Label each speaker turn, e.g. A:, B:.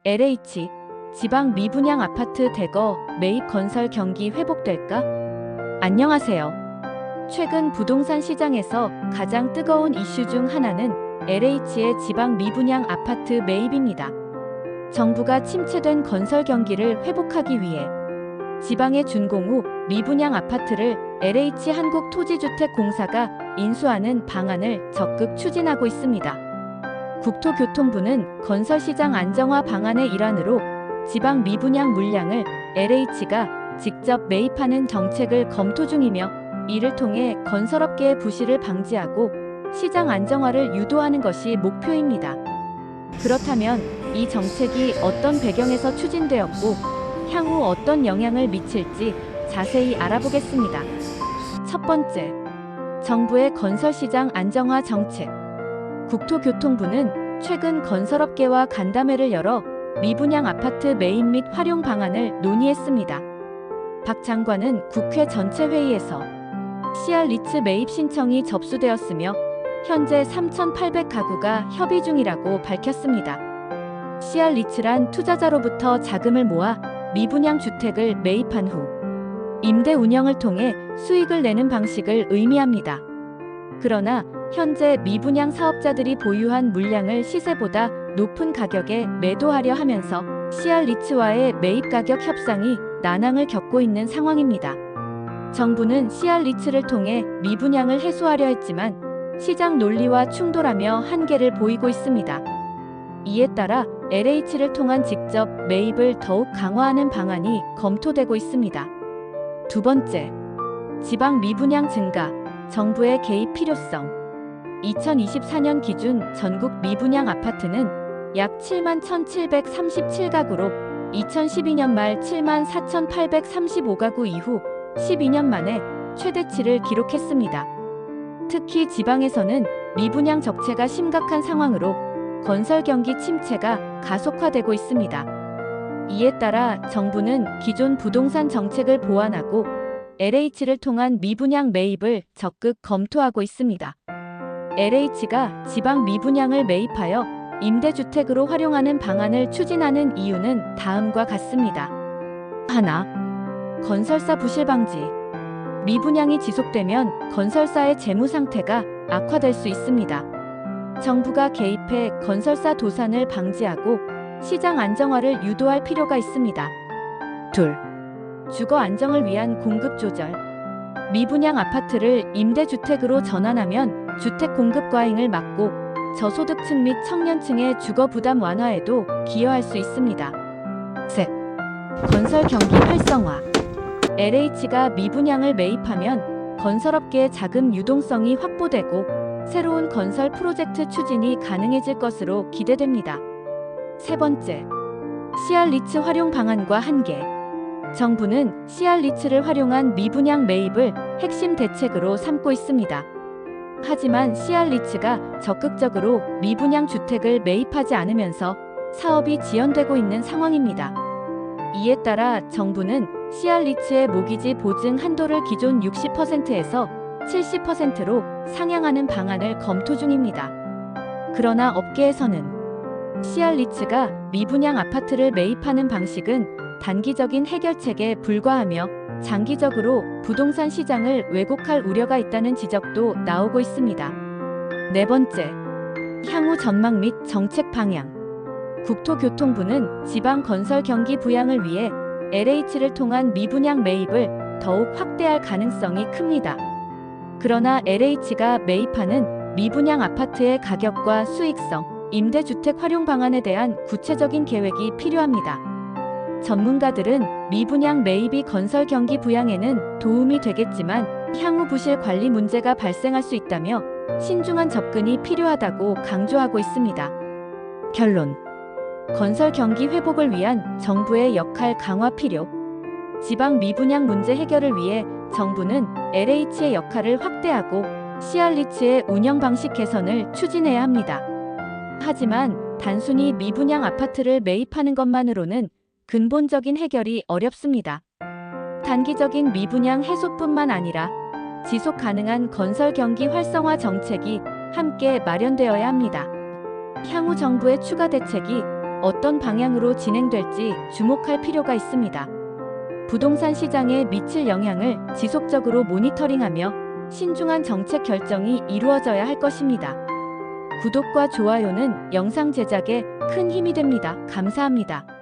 A: LH 지방 미분양 아파트 대거 매입 건설 경기 회복될까? 안녕하세요. 최근 부동산 시장에서 가장 뜨거운 이슈 중 하나는 LH의 지방 미분양 아파트 매입입니다. 정부가 침체된 건설 경기를 회복하기 위해 지방의 준공후 미분양 아파트를 LH 한국토지주택공사가 인수하는 방안을 적극 추진하고 있습니다. 국토교통부는 건설시장 안정화 방안의 일환으로 지방 미분양 물량을 LH가 직접 매입하는 정책을 검토 중이며, 이를 통해 건설업계의 부실을 방지하고 시장 안정화를 유도하는 것이 목표입니다. 그렇다면 이 정책이 어떤 배경에서 추진되었고 향후 어떤 영향을 미칠지 자세히 알아보겠습니다. 첫 번째, 정부의 건설시장 안정화 정책. 국토교통부는 최근 건설업계와 간담회를 열어 미분양 아파트 매입 및 활용 방안을 논의했습니다. 박 장관은 국회 전체 회의에서 CR-리츠 매입 신청이 접수되었으며 현재 3,800가구가 협의 중이라고 밝혔습니다. CR-리츠란 투자자로부터 자금을 모아 미분양 주택을 매입한 후 임대 운영을 통해 수익을 내는 방식을 의미합니다. 그러나 현재 미분양 사업자들이 보유한 물량을 시세보다 높은 가격에 매도하려 하면서 CR-리츠와의 매입 가격 협상이 난항을 겪고 있는 상황입니다. 정부는 CR-리츠를 통해 미분양을 해소하려 했지만 시장 논리와 충돌하며 한계를 보이고 있습니다. 이에 따라 LH를 통한 직접 매입을 더욱 강화하는 방안이 검토되고 있습니다. 두 번째, 지방 미분양 증가, 정부의 개입 필요성. 2024년 기준 전국 미분양 아파트는 약 71,737가구로 2012년 말 74,835가구 이후 12년 만에 최대치를 기록했습니다. 특히 지방에서는 미분양 적체가 심각한 상황으로 건설 경기 침체가 가속화되고 있습니다. 이에 따라 정부는 기존 부동산 정책을 보완하고 LH를 통한 미분양 매입을 적극 검토하고 있습니다. LH가 지방 미분양을 매입하여 임대주택으로 활용하는 방안을 추진하는 이유는 다음과 같습니다. 하나, 건설사 부실 방지. 미분양이 지속되면 건설사의 재무 상태가 악화될 수 있습니다. 정부가 개입해 건설사 도산을 방지하고 시장 안정화를 유도할 필요가 있습니다. 둘, 주거 안정을 위한 공급 조절. 미분양 아파트를 임대주택으로 전환하면 주택 공급 과잉을 막고 저소득층 및 청년층의 주거 부담 완화에도 기여할 수 있습니다. 셋, 건설 경기 활성화. LH가 미분양을 매입하면 건설업계의 자금 유동성이 확보되고 새로운 건설 프로젝트 추진이 가능해질 것으로 기대됩니다. 세 번째, CR-리츠 활용 방안과 한계. 정부는 CR-리츠를 활용한 미분양 매입을 핵심 대책으로 삼고 있습니다. 하지만 CR-리츠가 적극적으로 미분양 주택을 매입하지 않으면서 사업이 지연되고 있는 상황입니다. 이에 따라 정부는 CR-리츠의 모기지 보증 한도를 기존 60%에서 70%로 상향하는 방안을 검토 중입니다. 그러나 업계에서는 CR-리츠가 미분양 아파트를 매입하는 방식은 단기적인 해결책에 불과하며 장기적으로 부동산 시장을 왜곡할 우려가 있다는 지적도 나오고 있습니다. 네 번째, 향후 전망 및 정책 방향. 국토교통부는 지방 건설 경기 부양을 위해 LH를 통한 미분양 매입을 더욱 확대할 가능성이 큽니다. 그러나 LH가 매입하는 미분양 아파트의 가격과 수익성, 임대주택 활용 방안에 대한 구체적인 계획이 필요합니다. 전문가들은 미분양 매입이 건설 경기 부양에는 도움이 되겠지만 향후 부실 관리 문제가 발생할 수 있다며 신중한 접근이 필요하다고 강조하고 있습니다. 결론. 건설 경기 회복을 위한 정부의 역할 강화 필요. 지방 미분양 문제 해결을 위해 정부는 LH의 역할을 확대하고 CR-리츠의 운영 방식 개선을 추진해야 합니다. 하지만 단순히 미분양 아파트를 매입하는 것만으로는 근본적인 해결이 어렵습니다. 단기적인 미분양 해소뿐만 아니라 지속 가능한 건설 경기 활성화 정책이 함께 마련되어야 합니다. 향후 정부의 추가 대책이 어떤 방향으로 진행될지 주목할 필요가 있습니다. 부동산 시장에 미칠 영향을 지속적으로 모니터링하며 신중한 정책 결정이 이루어져야 할 것입니다. 구독과 좋아요는 영상 제작에 큰 힘이 됩니다. 감사합니다.